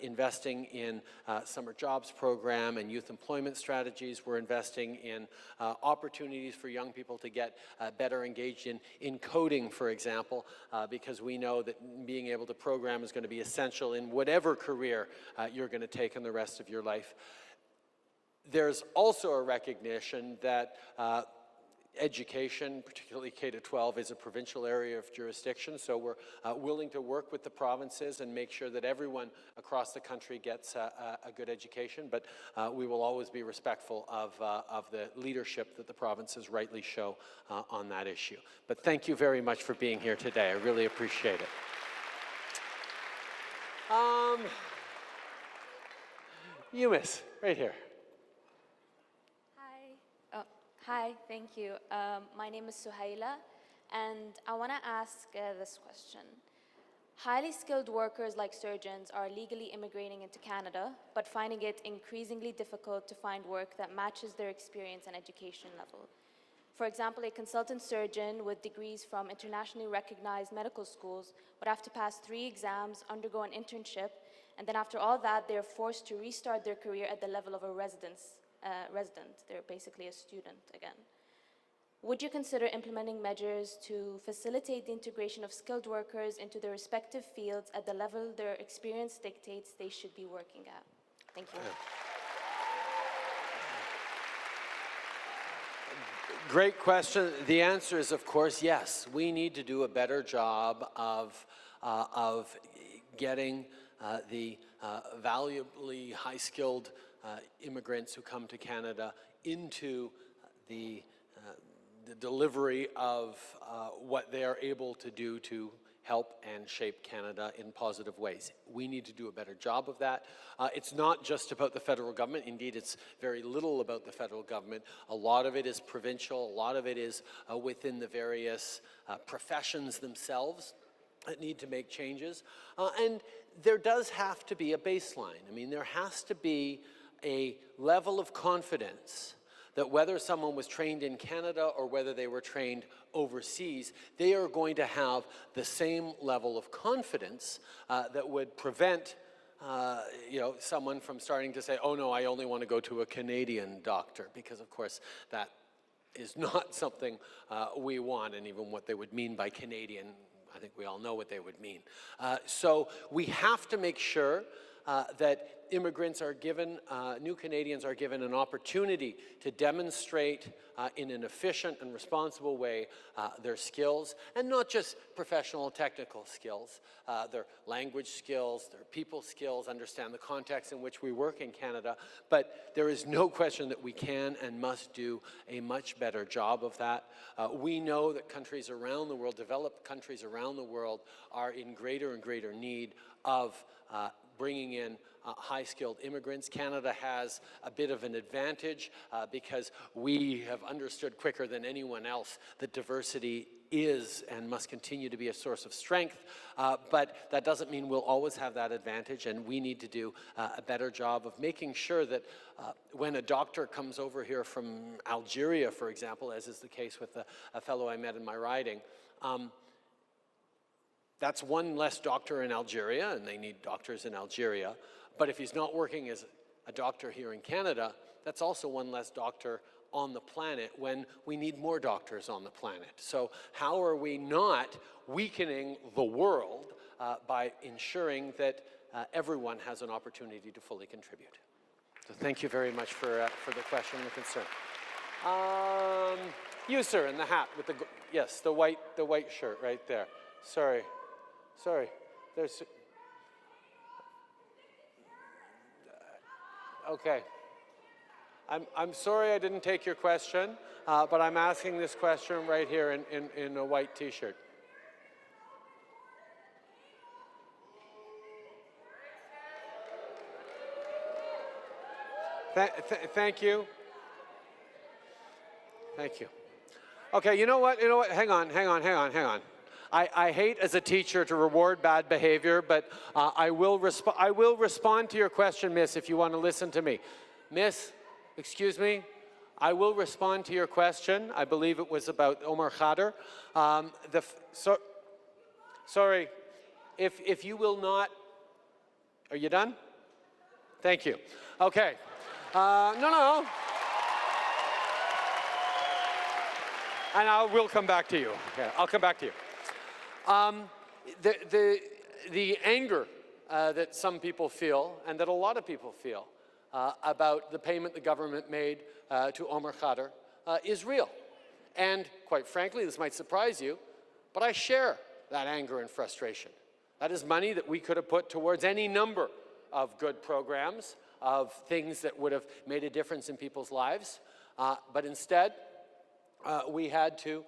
investing in summer jobs program and youth employment strategies. We're investing in opportunities for young people to get better engaged in coding, for example, because we know that being able to program is going to be essential in whatever career you're going to take in the rest of your life. There's also a recognition that education, particularly K-12, is a provincial area of jurisdiction, so we're willing to work with the provinces and make sure that everyone across the country gets a good education, but we will always be respectful of the leadership that the provinces rightly show on that issue. But thank you very much for being here today. I really appreciate it. You, miss, right here. Hi, thank you. My name is Suhaila, and I want to ask this question. Highly skilled workers like surgeons are legally immigrating into Canada, but finding it increasingly difficult to find work that matches their experience and education level. For example, a consultant surgeon with degrees from internationally recognized medical schools would have to pass 3 exams, undergo an internship, and then after all that, they're forced to restart their career at the level of a resident. They're basically a student again. Would you consider implementing measures to facilitate the integration of skilled workers into their respective fields at the level their experience dictates they should be working at? Thank you. Great question. The answer is, of course, yes. We need to do a better job of getting the valuably high-skilled immigrants who come to Canada into the delivery of what they are able to do to help and shape Canada in positive ways. We need to do a better job of that. It's not just about the federal government. Indeed, it's very little about the federal government. A lot of it is provincial. A lot of it is within the various professions themselves that need to make changes. And there does have to be a baseline. I mean, there has to be a level of confidence that whether someone was trained in Canada or whether they were trained overseas, they are going to have the same level of confidence that would prevent someone from starting to say, oh no, I only want to go to a Canadian doctor, because of course that is not something we want, and even what they would mean by Canadian, I think we all know what they would mean. So we have to make sure that immigrants are given, new Canadians are given an opportunity to demonstrate in an efficient and responsible way their skills, and not just professional technical skills, their language skills, their people skills, understand the context in which we work in Canada. But there is no question that we can and must do a much better job of that. We know that countries around the world, developed countries around the world, are in greater and greater need of bringing in high-skilled immigrants. Canada has a bit of an advantage because we have understood quicker than anyone else that diversity is and must continue to be a source of strength, but that doesn't mean we'll always have that advantage, and we need to do a better job of making sure that when a doctor comes over here from Algeria, for example, as is the case with a fellow I met in my riding, that's one less doctor in Algeria, and they need doctors in Algeria. But if he's not working as a doctor here in Canada, that's also one less doctor on the planet when we need more doctors on the planet. So how are we not weakening the world by ensuring that everyone has an opportunity to fully contribute? So thank you very much for the question and the concern. You, sir, in the hat with the, yes, the white shirt right there. Sorry. There's, okay. I'm sorry I didn't take your question, but I'm asking this question right here in a white t-shirt. Thank you. Thank you. Okay, you know what? Hang on. I hate as a teacher to reward bad behavior, but I will respond to your question, miss, if you want to listen to me. Miss, excuse me, I will respond to your question. I believe it was about Omar Khadr. Sorry, if you will not, are you done? Thank you. Okay. No. And I will come back to you. Okay, I'll come back to you. The anger that some people feel, and that a lot of people feel, about the payment the government made to Omar Khadr is real. And quite frankly, this might surprise you, but I share that anger and frustration. That is money that we could have put towards any number of good programs, of things that would have made a difference in people's lives. But instead, we had to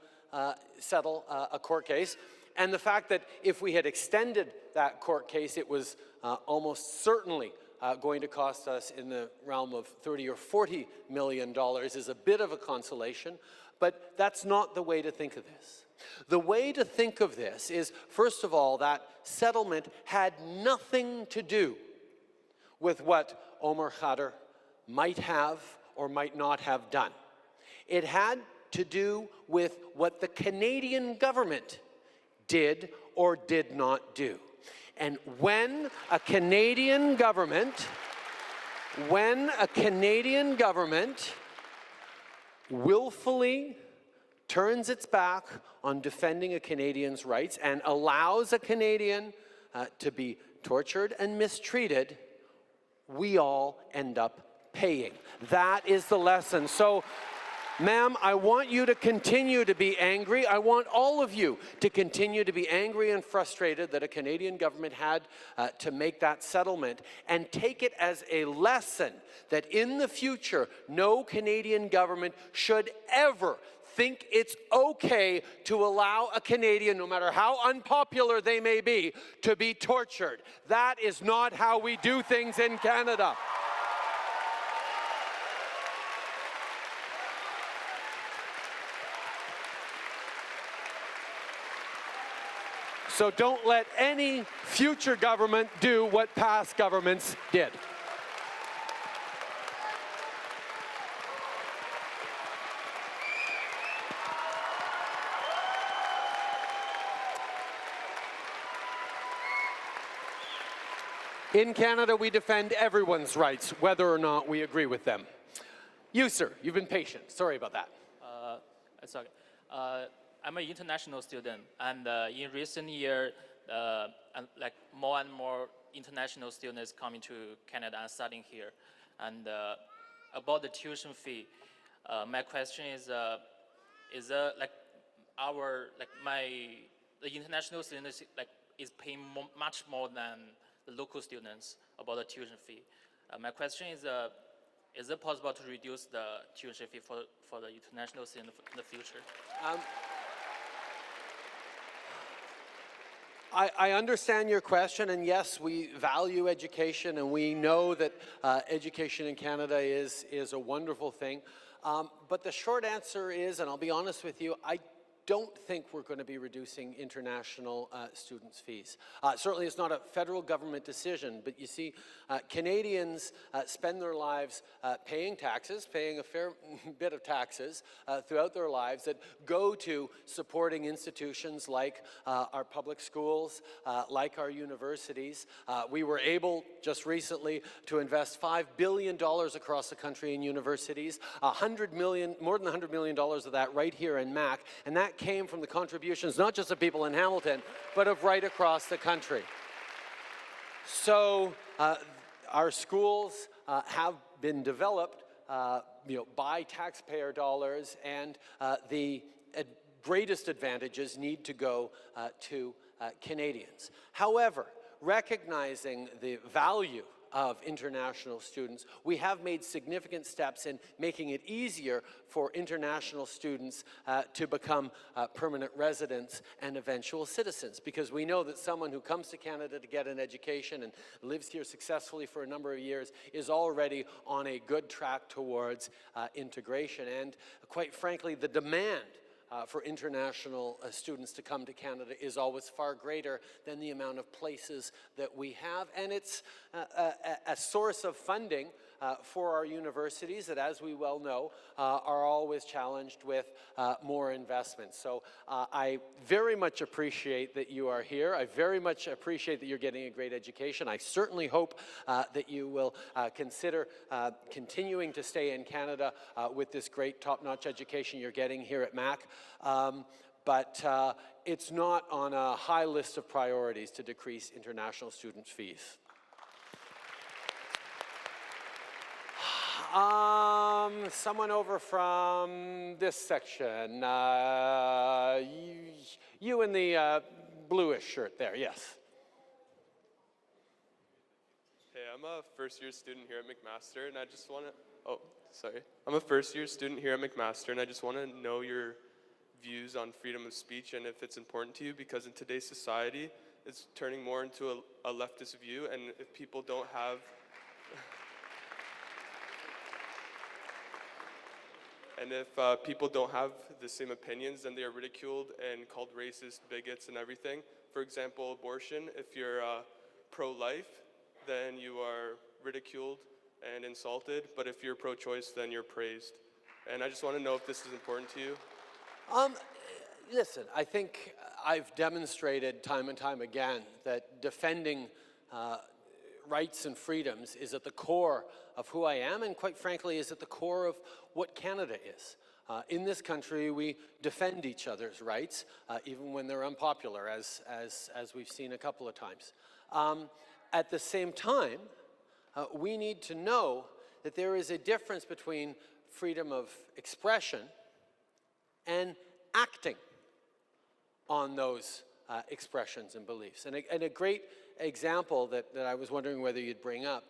settle a court case. And the fact that if we had extended that court case, it was almost certainly going to cost us in the realm of $30 or $40 million is a bit of a consolation, but that's not the way to think of this. The way to think of this is, first of all, that settlement had nothing to do with what Omar Khadr might have or might not have done. It had to do with what the Canadian government did or did not do. And when a Canadian government willfully turns its back on defending a Canadian's rights and allows a Canadian to be tortured and mistreated, we all end up paying. That is the lesson. So Ma'am, I want you to continue to be angry. I want all of you to continue to be angry and frustrated that a Canadian government had to make that settlement, and take it as a lesson that in the future, no Canadian government should ever think it's okay to allow a Canadian, no matter how unpopular they may be, to be tortured. That is not how we do things in Canada. So don't let any future government do what past governments did. In Canada, we defend everyone's rights, whether or not we agree with them. You, sir, you've been patient. Sorry about that. It's okay. I'm an international student, and in recent years, like more and more international students coming to Canada and studying here. And about the tuition fee, my question is like the international students is paying much more than the local students about the tuition fee. My question is it possible to reduce the tuition fee for the international students in the future? I understand your question, and yes, we value education, and we know that education in Canada is a wonderful thing. But the short answer is, and I'll be honest with you, I don't think we're going to be reducing international students' fees. Certainly it's not a federal government decision, but you see, Canadians spend their lives paying taxes, paying a fair bit of taxes throughout their lives that go to supporting institutions like our public schools, like our universities. We were able just recently to invest $5 billion across the country in universities, more than $100 million of that right here in Mac, and that came from the contributions not just of people in Hamilton, but of right across the country. So our schools have been developed by taxpayer dollars, and the greatest advantages need to go to Canadians. However, recognizing the value of international students, we have made significant steps in making it easier for international students to become permanent residents and eventual citizens, because we know that someone who comes to Canada to get an education and lives here successfully for a number of years is already on a good track towards integration. And quite frankly, the demand for international students to come to Canada is always far greater than the amount of places that we have. And it's a source of funding for our universities that, as we well know, are always challenged with more investment. So I very much appreciate that you are here. I very much appreciate that you're getting a great education. I certainly hope that you will consider continuing to stay in Canada with this great top-notch education you're getting here at Mac. But it's not on a high list of priorities to decrease international students' fees. Someone over from this section. You in the bluish shirt there, yes. Hey, I'm a first-year student here at McMaster, and I just want to, I'm a first-year student here at McMaster, and I just want to know your views on freedom of speech and if it's important to you, because in today's society, it's turning more into a leftist view, and if people don't have and if people don't have the same opinions, then they are ridiculed and called racist, bigots, and everything. For example, abortion, if you're pro-life, then you are ridiculed and insulted, but if you're pro-choice, then you're praised. And I just want to know if this is important to you. Listen, I think I've demonstrated time and time again that defending rights and freedoms is at the core of who I am, and quite frankly is at the core of what Canada is. In this country, we defend each other's rights, even when they're unpopular, as we've seen a couple of times. At the same time, we need to know that there is a difference between freedom of expression and acting on those expressions and beliefs. And a great example that I was wondering whether you'd bring up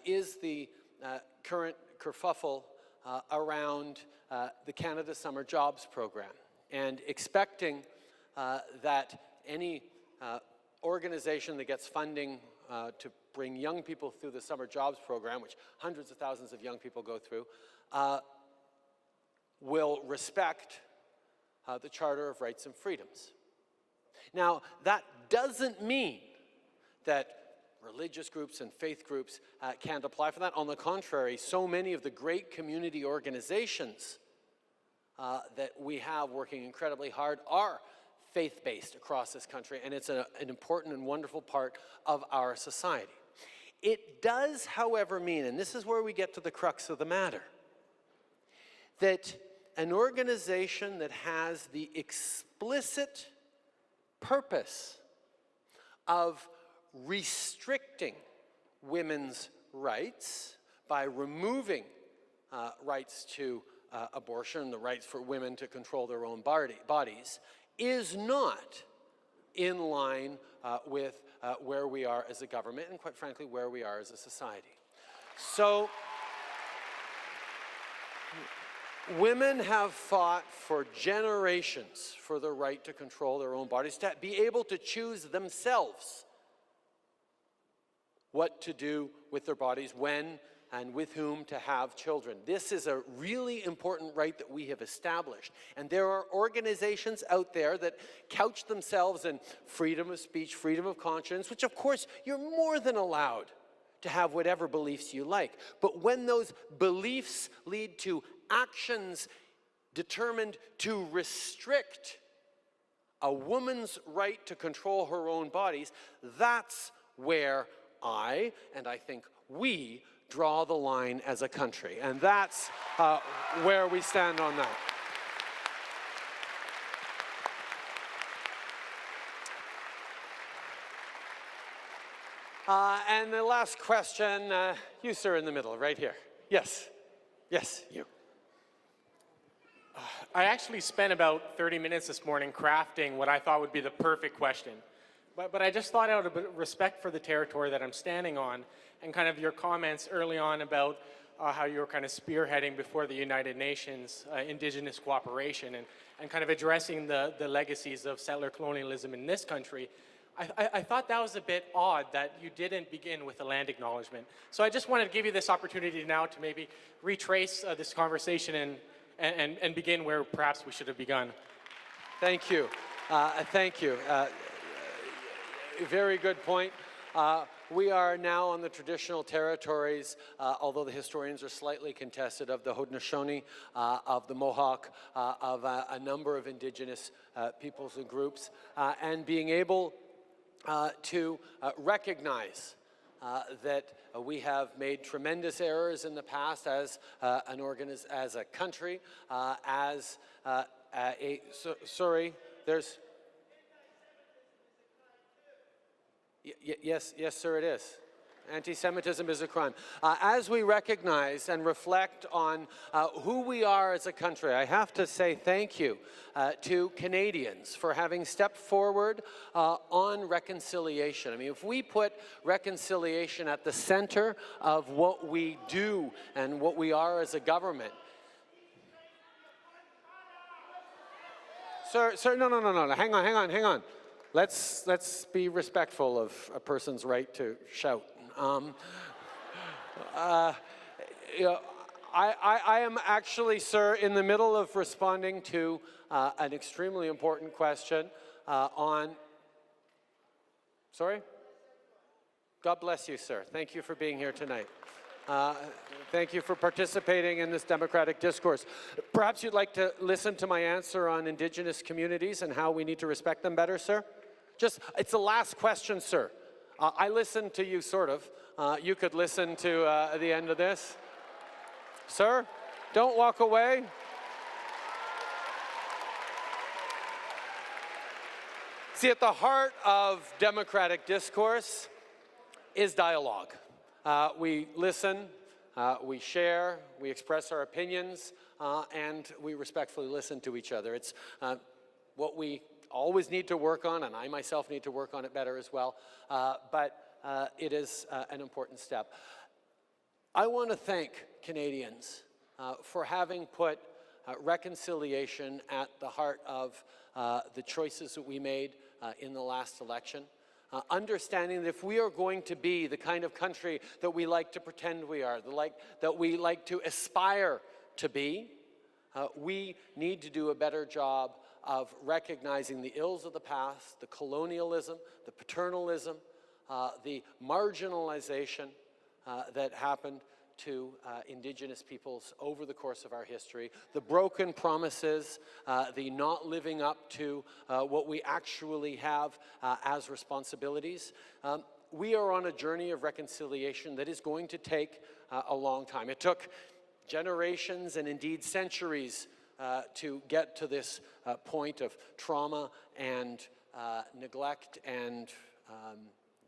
is the current kerfuffle around the Canada Summer Jobs Program, and expecting that any organization that gets funding to bring young people through the Summer Jobs Program, which hundreds of thousands of young people go through, will respect the Charter of Rights and Freedoms. Now, that doesn't mean that religious groups and faith groups can't apply for that. On the contrary, so many of the great community organizations that we have working incredibly hard are faith-based across this country, and it's an important and wonderful part of our society. It does, however, mean, and this is where we get to the crux of the matter, that an organization that has the explicit purpose of restricting women's rights by removing rights to abortion, the rights for women to control their own bodies, is not in line with where we are as a government and, quite frankly, where we are as a society. So, women have fought for generations for the right to control their own bodies, to be able to choose themselves what to do with their bodies, when and with whom to have children. This is a really important right that we have established. And there are organizations out there that couch themselves in freedom of speech, freedom of conscience, which of course you're more than allowed to have whatever beliefs you like. But when those beliefs lead to actions determined to restrict a woman's right to control her own bodies, that's where I, and I think we, draw the line as a country. And that's where we stand on that. And the last question, you, sir, in the middle, right here. Yes. Yes, you. I actually spent about 30 minutes this morning crafting what I thought would be the perfect question. But I just thought out of respect for the territory that I'm standing on, and kind of your comments early on about how you were kind of spearheading before the United Nations Indigenous cooperation and kind of addressing the legacies of settler colonialism in this country. I thought that was a bit odd that you didn't begin with a land acknowledgement. So I just wanted to give you this opportunity now to maybe retrace this conversation and begin where perhaps we should have begun. Thank you. Thank you. Very good point. We are now on the traditional territories, although the historians are slightly contested, of the Haudenosaunee, of the Mohawk, of a number of Indigenous peoples and groups, and being able to recognize that we have made tremendous errors in the past as as a country, sorry, there's. Yes, sir, it is. Anti-Semitism is a crime. As we recognize and reflect on who we are as a country, I have to say thank you to Canadians for having stepped forward on reconciliation. I mean, if we put reconciliation at the center of what we do and what we are as a government. Sir, no, hang on. Let's be respectful of a person's right to shout. I am actually, sir, in the middle of responding to an extremely important question on. Sorry? God bless you, sir. Thank you for being here tonight. Thank you for participating in this democratic discourse. Perhaps you'd like to listen to my answer on Indigenous communities and how we need to respect them better, sir? It's the last question, sir. I listened to you, sort of. You could listen to the end of this. Sir, don't walk away. See, at the heart of democratic discourse is dialogue. We listen, We share, we express our opinions, and we respectfully listen to each other. It's what we always need to work on, and I myself need to work on it better as well, but it is an important step. I want to thank Canadians for having put reconciliation at the heart of the choices that we made in the last election. Understanding that if we are going to be the kind of country that we like to pretend we are, that we like to aspire to be, we need to do a better job of recognizing the ills of the past, the colonialism, the paternalism, the marginalization that happened to Indigenous peoples over the course of our history, the broken promises, the not living up to what we actually have as responsibilities. We are on a journey of reconciliation that is going to take a long time. It took generations and indeed centuries to get to this point of trauma and neglect and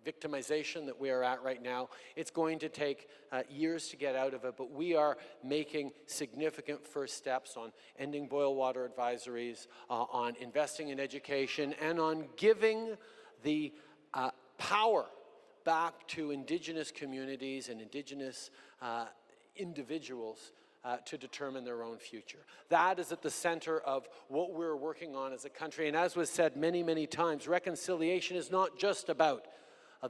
victimization that we are at right now. It's going to take years to get out of it, but we are making significant first steps on ending boil water advisories, on investing in education, and on giving the power back to Indigenous communities and Indigenous individuals to determine their own future. That is at the center of what we're working on as a country. And as was said many, many times, reconciliation is not just about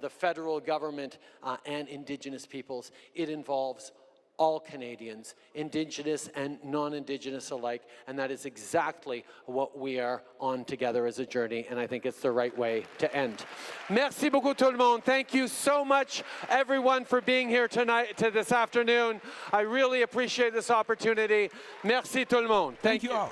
the federal government and Indigenous peoples. It involves all Canadians, Indigenous and non-Indigenous alike, and that is exactly what we are on together as a journey, and I think it's the right way to end. Merci beaucoup tout le monde. Thank you so much, everyone, for being here tonight, this afternoon. I really appreciate this opportunity. Merci tout le monde. Thank you all.